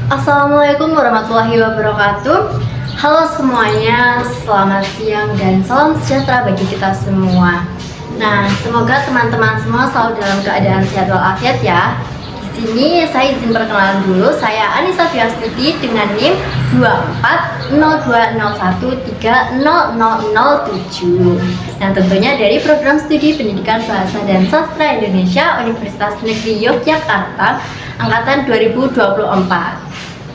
Assalamualaikum warahmatullahi wabarakatuh. Halo semuanya, selamat siang dan salam sejahtera bagi kita semua. Nah, semoga teman-teman semua selalu dalam keadaan sehat walafiat ya. Di sini saya izin perkenalan dulu. Saya Anissa Fiastuti dengan NIM 240201300007. Nah, tentunya dari program studi Pendidikan Bahasa dan Sastra Indonesia Universitas Negeri Yogyakarta angkatan 2024.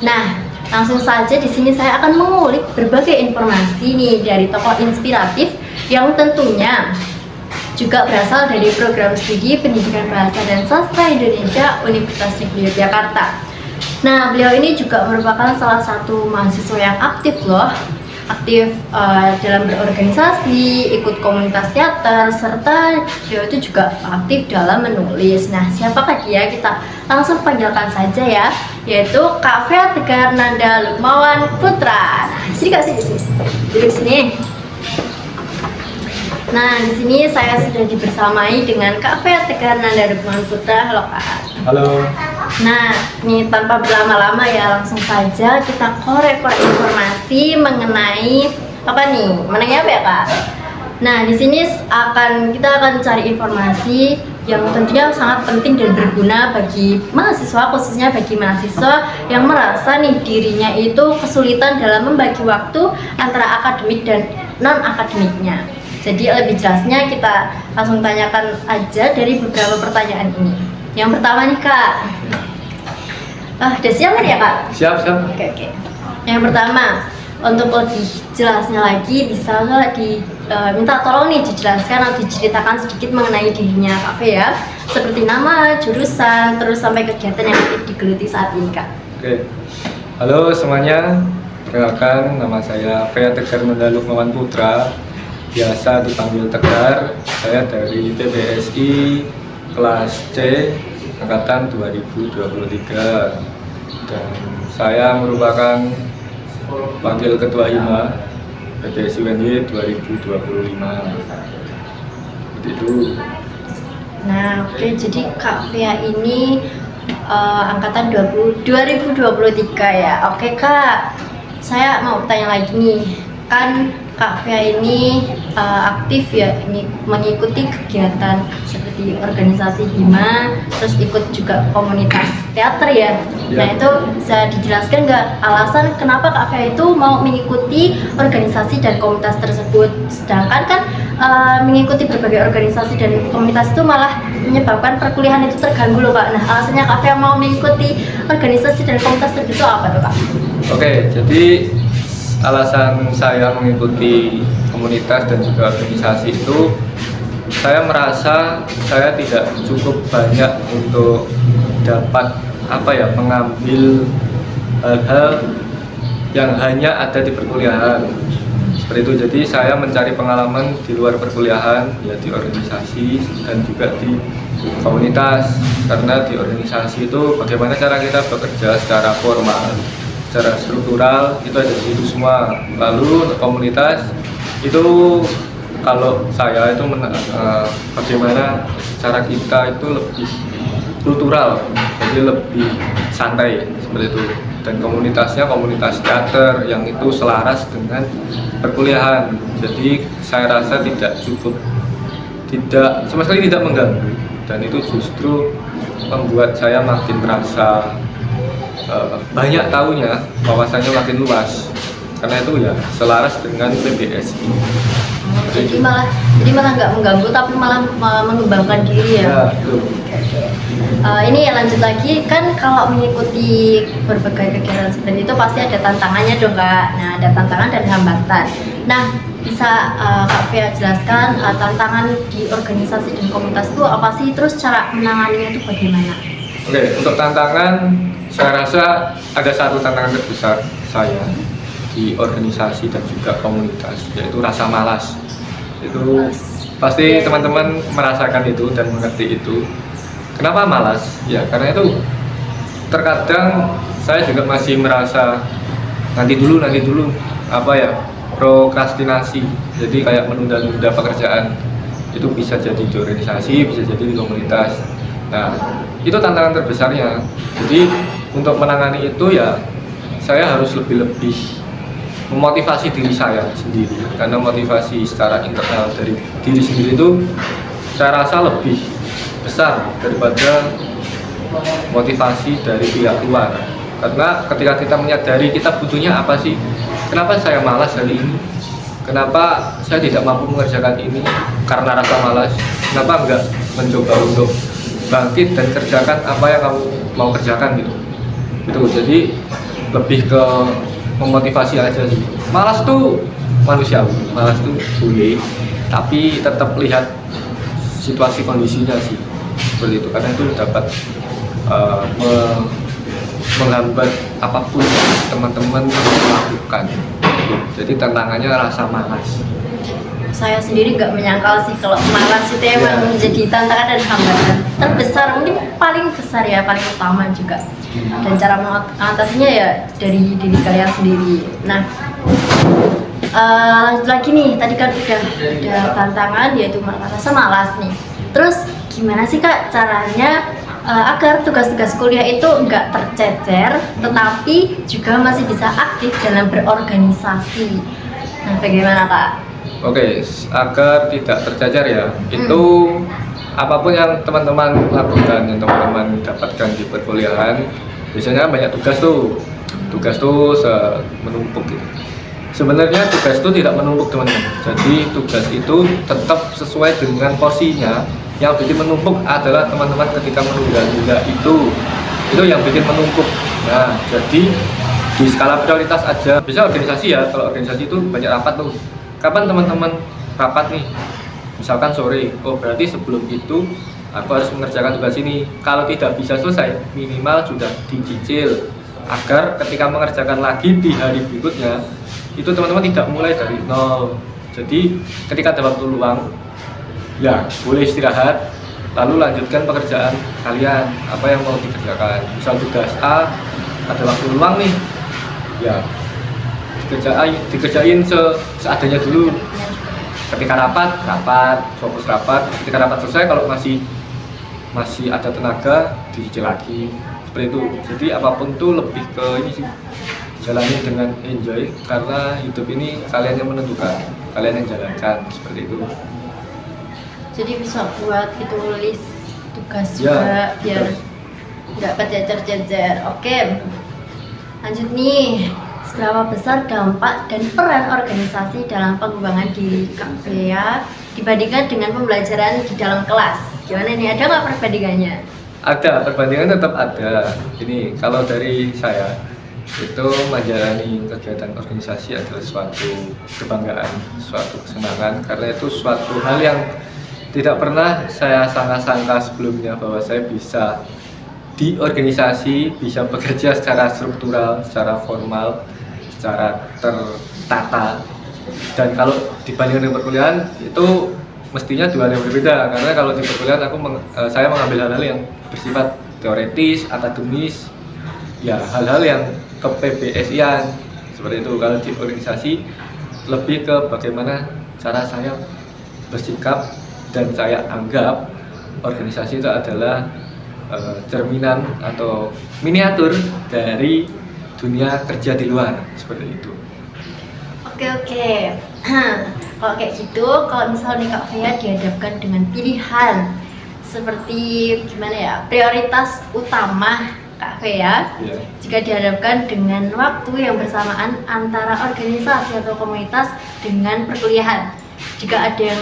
Nah, langsung saja di sini saya akan mengulik berbagai informasi nih dari tokoh inspiratif yang tentunya juga berasal dari program studi Pendidikan Bahasa dan Sastra Indonesia Universitas Negeri Yogyakarta. Nah, beliau ini juga merupakan salah satu mahasiswa yang aktif loh, aktif dalam berorganisasi, ikut komunitas teater, serta beliau itu juga aktif dalam menulis. Nah, siapakah dia? Kita langsung panggilkan saja ya, yaitu Kak Fea Tegar Nanda Lukmawan Putra. Nah, sini Kak, sini. Duduk sini. Nah, di sini saya sudah dibersamai dengan Kak Fea Tegar Nanda Lukmawan Putra. Halo Kak. Halo. Nah, ini tanpa berlama-lama ya, langsung saja kita korek-korek informasi mengenai apa nih? Mengenai apa ya Kak? Nah, di sini kita akan cari informasi yang tentunya sangat penting dan berguna bagi mahasiswa, khususnya bagi mahasiswa yang merasa nih dirinya itu kesulitan dalam membagi waktu antara akademik dan non-akademiknya. Jadi lebih jelasnya kita langsung tanyakan aja dari beberapa pertanyaan ini. Yang pertama nih Kak, udah siap kan ya Kak? Siap. Oke. Yang pertama, untuk lebih jelasnya lagi, bisa nggak minta tolong nih dijelaskan atau diceritakan sedikit mengenai dirinya Kak Fea, seperti nama, jurusan, terus sampai kegiatan yang digeluti saat ini Kak. Oke. Halo semuanya, perkenalkan nama saya Fea Tegar Nanda Lukmawan Putra, biasa dipanggil Tegar. Saya dari TBSI kelas C angkatan 2023 dan saya merupakan wakil ketua HIMA TBSI UNY 2025. Seperti itu. Nah, oke, jadi Kak Fea ini angkatan 2023 ya. Oke Kak, saya mau tanya lagi nih, kan Kak Fea ini aktif ya, ini mengikuti kegiatan seperti organisasi HIMA, terus ikut juga komunitas teater ya. Nah, itu bisa dijelaskan nggak alasan kenapa Kak Fea itu mau mengikuti organisasi dan komunitas tersebut? Sedangkan kan mengikuti berbagai organisasi dan komunitas itu malah menyebabkan perkuliahan itu terganggu loh Kak. Nah, alasannya Kak Fea mau mengikuti organisasi dan komunitas tersebut itu apa tuh Kak? Oke, jadi alasan saya mengikuti komunitas dan juga organisasi itu, saya merasa saya tidak cukup banyak untuk dapat mengambil hal-hal yang hanya ada di perkuliahan. Seperti itu, jadi saya mencari pengalaman di luar perkuliahan, ya di organisasi dan juga di komunitas. Karena di organisasi itu bagaimana cara kita bekerja secara formal, secara struktural, itu ada di situ semua. Lalu untuk komunitas itu, kalau saya itu bagaimana cara kita itu lebih kultural, jadi lebih santai seperti itu. Dan komunitasnya komunitas teater yang itu selaras dengan perkuliahan. Jadi saya rasa sama sekali tidak mengganggu, dan itu justru membuat saya makin merasa banyak tahunya, wawasannya makin luas, karena itu ya selaras dengan PBSI. Jadi malah nggak mengganggu tapi malah mengembangkan diri ya. Betul. Ini ya, lanjut lagi, kan kalau mengikuti berbagai kegiatan seperti itu pasti ada tantangannya dong Kak. Nah, ada tantangan dan hambatan. Nah, bisa Kak Fea jelaskan tantangan di organisasi dan komunitas itu apa sih? Terus cara menanganinya itu bagaimana? Oke, untuk tantangan, saya rasa ada satu tantangan terbesar saya di organisasi dan juga komunitas, yaitu rasa malas. Itu pasti teman-teman merasakan itu dan mengerti itu. Kenapa malas? Ya karena itu terkadang saya juga masih merasa nanti dulu, prokrastinasi. Jadi kayak menunda-nunda pekerjaan. Itu bisa jadi di organisasi, bisa jadi di komunitas. Nah, itu tantangan terbesarnya. Jadi untuk menangani itu ya saya harus lebih memotivasi diri saya sendiri, karena motivasi secara internal dari diri sendiri itu saya rasa lebih besar daripada motivasi dari pihak luar. Karena ketika kita menyadari kita butuhnya apa sih, kenapa saya malas hari ini, kenapa saya tidak mampu mengerjakan ini karena rasa malas, kenapa enggak mencoba untuk bangkit dan kerjakan apa yang kamu mau kerjakan gitu. Jadi lebih ke memotivasi aja sih. Malas tuh manusiawi, malas tuh boleh, tapi tetap lihat situasi kondisinya sih seperti itu, karena itu dapat menghambat apapun yang teman-teman lakukan. Jadi tantangannya rasa malas. Saya sendiri nggak menyangkal sih kalau malas itu emang menjadi tantangan dan hambatan terbesar, mungkin paling besar ya, paling utama juga. Dan cara mengatasinya ya dari diri kalian sendiri. Nah, lanjut lagi nih, tadi kan udah ada tantangan yaitu rasa malas nih. Terus gimana sih Kak caranya agar tugas-tugas kuliah itu nggak tercecer, tetapi juga masih bisa aktif dalam berorganisasi? Nah, bagaimana Kak? Oke, agar tidak tercecer ya, itu apapun yang teman-teman lakukan, yang teman-teman dapatkan di perkuliahan, biasanya banyak tugas tuh menumpuk gitu. Sebenarnya tugas itu tidak menumpuk teman-teman, jadi tugas itu tetap sesuai dengan porsinya. Yang bikin menumpuk adalah teman-teman ketika menunda-nunda itu yang bikin menumpuk. Nah, jadi di skala prioritas aja, bisa organisasi ya, kalau organisasi itu banyak rapat tuh. Kapan teman-teman rapat nih? Misalkan sore, oh berarti sebelum itu aku harus mengerjakan tugas ini. Kalau tidak bisa selesai, minimal sudah dicicil, agar ketika mengerjakan lagi di hari berikutnya itu teman-teman tidak mulai dari nol. Jadi ketika ada waktu luang, ya boleh istirahat, lalu lanjutkan pekerjaan kalian, apa yang mau dikerjakan. Misal tugas A, ada waktu luang nih, ya dikerjain seadanya dulu. Ketika rapat, fokus rapat. Ketika rapat selesai, kalau masih ada tenaga, dicicil lagi. Seperti itu. Jadi apapun tuh lebih ke ini sih, jalani dengan enjoy, karena hidup ini kalian yang menentukan, kalian yang jalankan, seperti itu. Jadi bisa buat itu list tugas juga biar nggak kejejer-jejer. Oke, lanjut nih. Seberapa besar dampak dan peran organisasi dalam pengembangan diri KPA dibandingkan dengan pembelajaran di dalam kelas? Gimana nih, ada nggak perbandingannya? Ada, perbandingan tetap ada. Ini kalau dari saya, itu menjalani kegiatan organisasi adalah suatu kebanggaan, suatu kesenangan, karena itu suatu hal yang tidak pernah saya sangka-sangka sebelumnya, bahwa saya bisa di organisasi, bisa bekerja secara struktural, secara formal, secara tertata. Dan kalau dibandingkan dengan perkuliahan, itu mestinya dua hal yang berbeda, karena kalau di perkuliahan saya mengambil hal-hal yang bersifat teoretis, akademis, ya hal-hal yang ke PBSI-an seperti itu. Kalau di organisasi lebih ke bagaimana cara saya bersikap, dan saya anggap organisasi itu adalah cerminan atau miniatur dari dunia kerja di luar, seperti itu. Oke. Kalau kayak gitu, kalau misalnya Kak Fea dihadapkan dengan pilihan seperti gimana ya, prioritas utama Kak Fea, jika dihadapkan dengan waktu yang bersamaan antara organisasi atau komunitas dengan perkuliahan, jika ada yang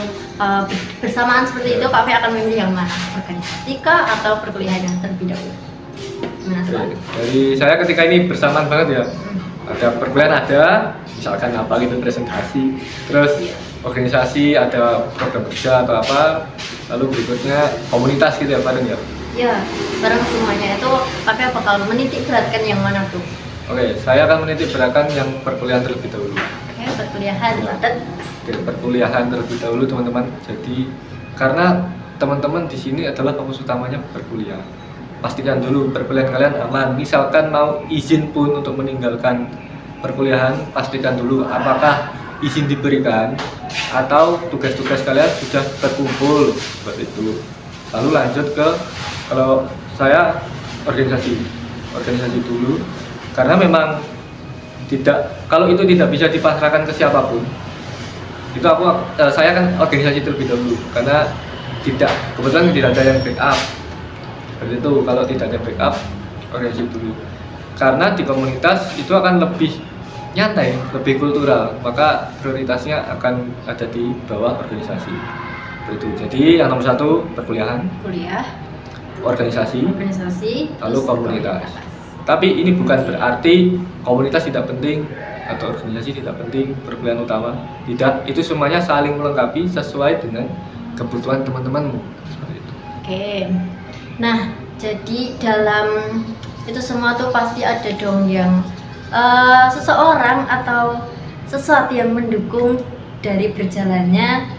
bersamaan seperti itu, Kak Fea akan memilih yang mana? Organisasi kah atau perkuliahan yang terlebih dahulu? Dari saya ketika ini bersamaan banget ya, ada perkuliahan, ada misalkan apa gitu presentasi, terus organisasi ada program kerja atau apa, lalu berikutnya komunitas gitu ya bareng ya. Ya, bareng semuanya itu Kak Fea bakal menitik beratkan yang mana tuh? Oke, saya akan menitik beratkan yang perkuliahan terlebih dahulu. Oke, perkuliahan, catat. Perkuliahan terlebih dahulu teman-teman. Jadi karena teman-teman di sini adalah fokus utamanya berkuliah, pastikan dulu perkuliahan kalian aman. Misalkan mau izin pun untuk meninggalkan perkuliahan, pastikan dulu apakah izin diberikan atau tugas-tugas kalian sudah terkumpul, seperti itu. Lalu lanjut ke, kalau saya organisasi, organisasi dulu, karena memang kalau itu tidak bisa dipasrahkan ke siapapun, itu saya kan organisasi terlebih dahulu, karena kebetulan tidak ada yang backup. Seperti itu, kalau tidak ada backup, organisasi dulu. Karena di komunitas itu akan lebih nyantai, lebih kultural, maka prioritasnya akan ada di bawah organisasi. Seperti itu. Jadi yang nomor 1 perkuliahan, kuliah, organisasi, lalu terus komunitas. Tapi ini bukan berarti komunitas tidak penting atau organisasi tidak penting, perkuliahan utama tidak. Itu semuanya saling melengkapi sesuai dengan kebutuhan teman-temanmu. Seperti itu. Oke. Nah, jadi dalam itu semua tuh pasti ada dong yang seseorang atau sesuatu yang mendukung dari berjalannya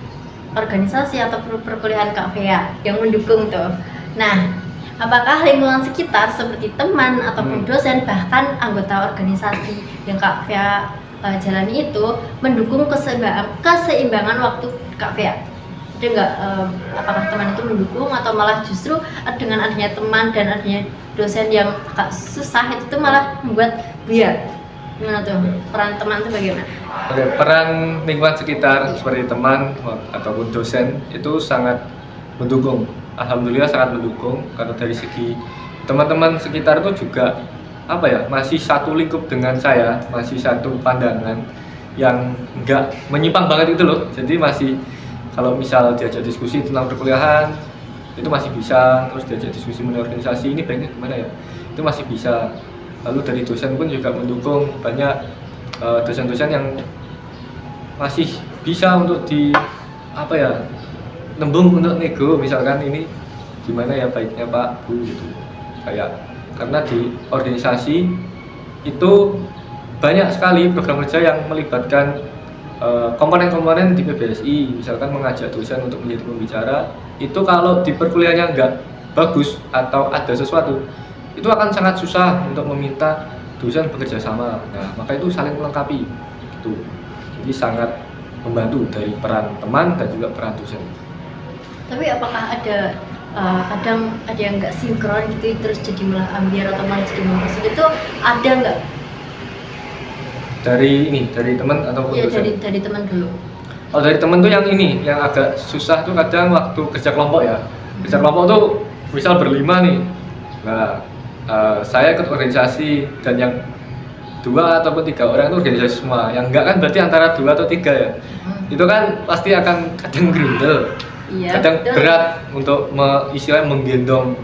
organisasi atau perkuliahan Kak Fea yang mendukung tuh. Nah, apakah lingkungan sekitar seperti teman ataupun dosen bahkan anggota organisasi yang Kak Fea jalani itu mendukung keseimbangan waktu Kak Fea? Ada nggak, apakah teman itu mendukung atau malah justru dengan adanya teman dan adanya dosen yang agak susah itu tuh malah membuat buyar? Gimana tuh peran teman itu bagaimana? Oke, peran lingkungan sekitar seperti teman ataupun dosen itu sangat mendukung. Alhamdulillah sangat mendukung, karena dari segi teman-teman sekitar itu juga masih satu lingkup dengan saya, masih satu pandangan yang enggak menyimpang banget itu loh. Jadi masih, kalau misal diajak diskusi tentang perkuliahan itu masih bisa, terus diajak diskusi mengenai organisasi ini baiknya gimana ya, itu masih bisa. Lalu dari dosen pun juga mendukung, banyak dosen-dosen yang masih bisa untuk nembung untuk nego, misalkan ini gimana ya baiknya Pak Bu gitu. Karena di organisasi itu banyak sekali program kerja yang melibatkan komponen-komponen di PBSI, misalkan mengajak dosen untuk menjadi pembicara. Itu kalau di perkuliahannya nggak bagus atau ada sesuatu, itu akan sangat susah untuk meminta dosen bekerja sama. Nah, maka itu saling melengkapi gitu. Jadi sangat membantu dari peran teman dan juga peran dosen. Tapi apakah ada kadang ada yang nggak sinkron gitu terus jadi malah ambiar atau malah jadi masuk itu ada nggak? Dari teman ataupun dosen? Dari teman dulu. Oh, dari teman tuh yang agak susah tuh kadang waktu kerja kelompok ya. Kerja kelompok tuh misal berlima nih. Nah, saya ikut organisasi dan yang 2 ataupun 3 orang itu organisasi semua. Yang enggak kan berarti antara 2 atau 3 ya. Itu kan pasti akan kadang gerindel. Iya, kadang betul. Berat untuk istilahnya menggendong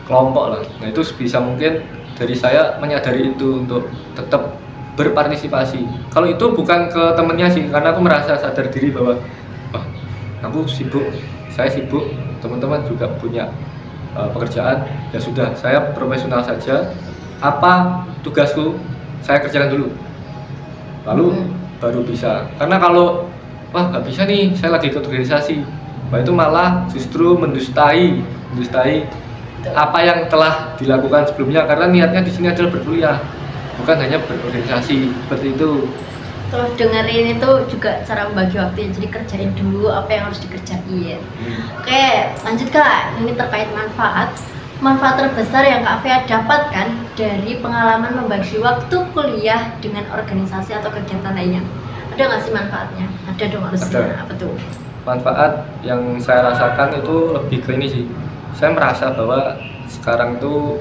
kelompok lah. Nah, itu bisa mungkin dari saya menyadari itu untuk tetap berpartisipasi. Kalau itu bukan ke temennya sih, karena aku merasa sadar diri bahwa aku sibuk, saya sibuk, teman-teman juga punya pekerjaan, ya sudah, saya profesional saja. Apa tugasku saya kerjakan dulu, lalu baru bisa. Karena kalau nggak bisa nih, saya lagi ikut organisasi, itu malah justru mendustai apa yang telah dilakukan sebelumnya, karena niatnya di sini adalah berkuliah, bukan hanya berorganisasi. Seperti itu. Terus dengerin itu juga cara membagi waktu, jadi kerjain dulu apa yang harus dikerjain. Oke, lanjut Kak. Ini terkait manfaat terbesar yang Kak Fea dapatkan dari pengalaman membagi waktu kuliah dengan organisasi atau kegiatan lainnya. Ada nggak sih manfaatnya? Ada dong harusnya. Ada. Apa tuh? Manfaat yang saya rasakan itu lebih ke ini sih. Saya merasa bahwa sekarang itu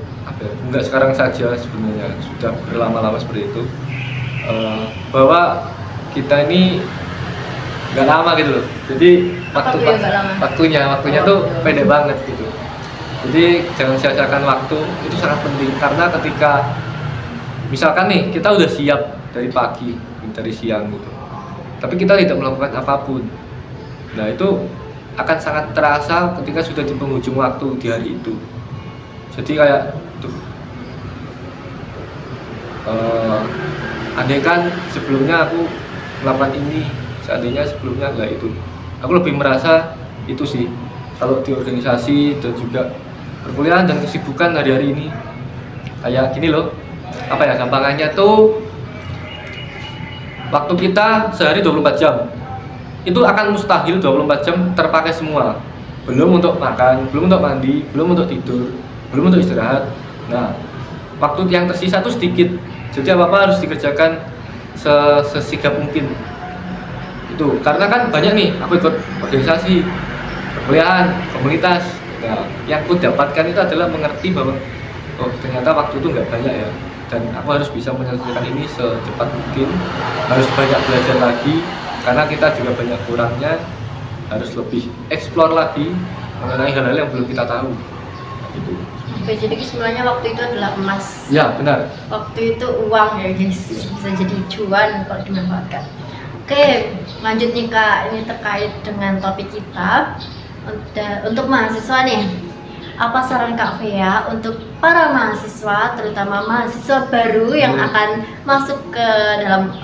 enggak sekarang saja sebenarnya, sudah berlama-lama seperti itu, bahwa kita ini nggak lama gitu loh. Jadi waktunya tuh pendek banget gitu. Jadi jangan sia-siakan waktu, itu sangat penting. Karena ketika misalkan nih kita udah siap dari pagi, dari siang gitu, tapi kita tidak melakukan apapun, nah itu akan sangat terasa ketika sudah di penghujung waktu di hari itu. Jadi kayak andai kan sebelumnya aku melakukan ini, seandainya sebelumnya enggak itu. Aku lebih merasa itu sih kalau di organisasi dan juga perkuliahan dan kesibukan hari-hari ini. Kayak gini loh, gampangannya tuh waktu kita sehari 24 jam itu akan mustahil 24 jam terpakai semua. Belum untuk makan, belum untuk mandi, belum untuk tidur, belum untuk istirahat. Nah, waktu yang tersisa tuh sedikit, jadi apa-apa harus dikerjakan sesigap mungkin. Itu karena kan banyak nih, aku ikut organisasi, perkuliahan, komunitas. Nah, yang aku dapatkan itu adalah mengerti bahwa oh ternyata waktu itu nggak banyak ya, dan aku harus bisa menyelesaikan ini secepat mungkin, harus banyak belajar lagi karena kita juga banyak kurangnya, harus lebih explore lagi mengenai hal-hal yang belum kita tahu. Gitu. Oke, jadi kesimpulannya waktu itu adalah emas. Ya benar. Waktu itu uang ya guys, bisa jadi cuan kalau dimanfaatkan. Oke, lanjut nih Kak, ini terkait dengan topik kita. Untuk mahasiswa nih, apa saran Kak Fea untuk para mahasiswa, terutama mahasiswa baru yang akan masuk ke dalam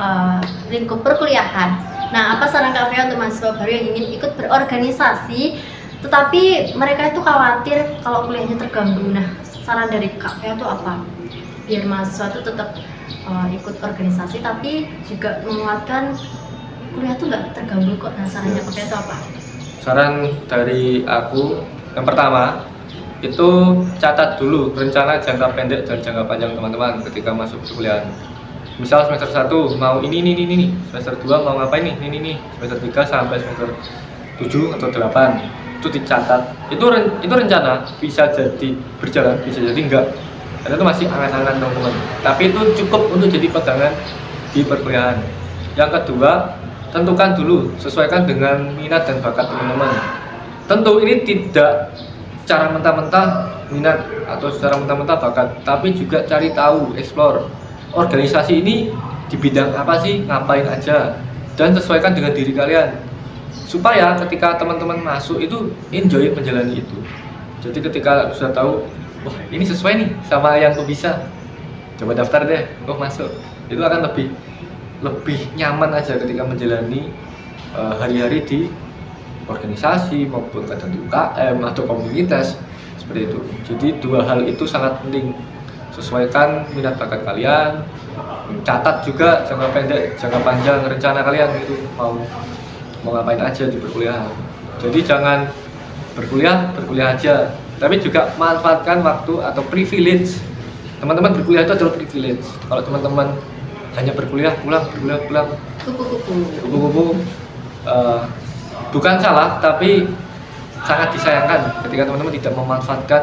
lingkup perkuliahan? Nah, apa saran Kak Fea untuk mahasiswa baru yang ingin ikut berorganisasi, tetapi mereka itu khawatir kalau kuliahnya terganggu? Nah, saran dari Kak Fea itu apa? Biar mahasiswa itu tetap ikut organisasi, tapi juga menguatkan kuliah itu nggak terganggu kok. Nah, sarannya Kak Fea itu apa? Saran dari aku, yang pertama itu catat dulu rencana jangka pendek dan jangka panjang teman-teman ketika masuk perkuliahan. Misal semester 1 mau ini, semester 2 mau ngapain ini, semester 3 sampai semester 7 atau 8 itu dicatat. Itu rencana, bisa jadi berjalan, bisa jadi enggak, karena itu masih angan-angan teman-teman, tapi itu cukup untuk jadi pegangan di perkuliahan. Yang kedua, tentukan dulu, sesuaikan dengan minat dan bakat teman-teman. Tentu ini tidak secara mentah-mentah minat atau secara mentah-mentah bakat, tapi juga cari tahu, explore organisasi ini di bidang apa sih, ngapain aja, dan sesuaikan dengan diri kalian supaya ketika teman-teman masuk itu enjoy menjalani itu. Jadi ketika sudah tahu, wah ini sesuai nih sama yang aku bisa, coba daftar deh, masuk, itu akan lebih nyaman aja ketika menjalani hari-hari di organisasi maupun kadang di UKM atau komunitas seperti itu. Jadi dua hal itu sangat penting, sesuaikan minat bakat kalian, catat juga jangka pendek, jangka panjang rencana kalian itu mau ngapain aja di perkuliahan. Jadi jangan berkuliah aja, tapi juga manfaatkan waktu atau privilege. Teman-teman berkuliah itu adalah privilege. Kalau teman-teman hanya berkuliah pulang kupu-kupu, bukan salah, tapi sangat disayangkan ketika teman-teman tidak memanfaatkan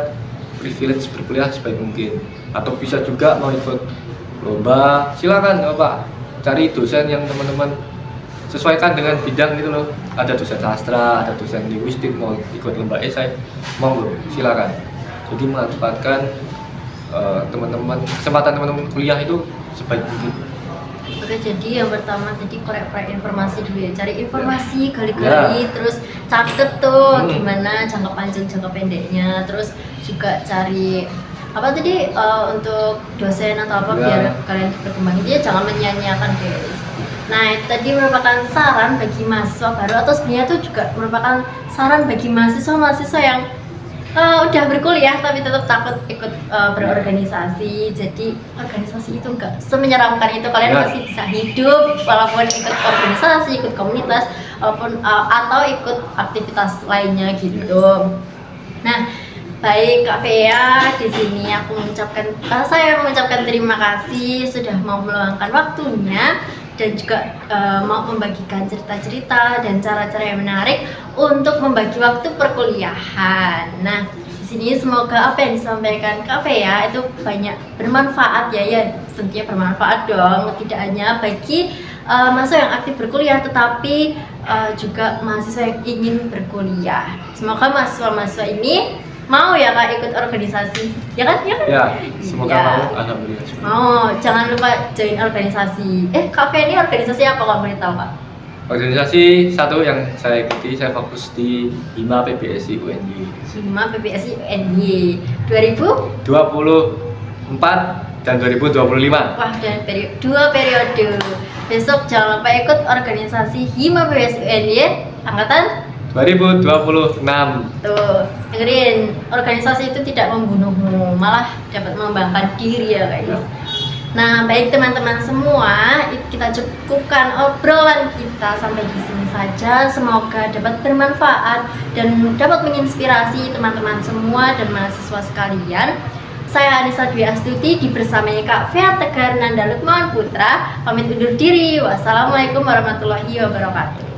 privilege berkuliah sebaik mungkin. Atau bisa juga mau ikut lomba, silakan Bapak, cari dosen yang teman-teman sesuaikan dengan bidang gitu loh. Ada dosen sastra, ada dosen linguistik, mau ikut lomba esai, monggo silakan. Jadi memanfaatkan teman-teman, kesempatan teman-teman kuliah itu sebaik mungkin. Oke, jadi yang pertama tadi korek-korek informasi dulu ya, cari informasi, gali-gali, terus catet tuh gimana jangka panjang jangka pendeknya, terus juga cari apa tadi untuk dosen atau apa biar kalian berkembang. Jadi jangan menyia-nyiakan guys. Nah, itu tadi merupakan saran bagi mahasiswa baru, atau sebenarnya itu juga merupakan saran bagi mahasiswa yang udah berkuliah tapi tetap takut ikut berorganisasi. Jadi organisasi itu enggak semenyeramkan itu, kalian masih bisa hidup walaupun ikut organisasi, ikut komunitas, walaupun atau ikut aktivitas lainnya gitu. Nah, baik Kak Fea, di sini saya mengucapkan terima kasih sudah mau meluangkan waktunya dan juga mau membagikan cerita-cerita dan cara-cara yang menarik untuk membagi waktu perkuliahan. Nah, di sini semoga apa yang disampaikan Kak Fea itu banyak bermanfaat ya, tentunya bermanfaat dong, tidak hanya bagi mahasiswa yang aktif berkuliah, tetapi juga mahasiswa yang ingin berkuliah. Semoga mahasiswa ini mau ya Kak ikut organisasi, ya kan? Ya, semoga mau, alhamdulillah. Mau, jangan lupa join organisasi. Kak Fea ini organisasi apa Kak, boleh tahu Kak? Organisasi satu yang saya ikuti, saya fokus di HIMA PBSI UNY. HIMA PBSI UNY 2024 dan 2025. Wah, dan dua periode. Besok jangan lupa ikut organisasi HIMA PBSI UNY angkatan 2026. Tuh, dengerin, organisasi itu tidak membunuhmu, malah dapat mengembangkan diri ya guys. Nah, baik teman-teman semua, kita cukupkan obrolan kita sampai di sini saja. Semoga dapat bermanfaat dan dapat menginspirasi teman-teman semua dan mahasiswa sekalian. Saya Anissa Dwi Astuti dibersamai Kak Fea Tegar Nanda Lukman Putra pamit undur diri. Wassalamualaikum warahmatullahi wabarakatuh.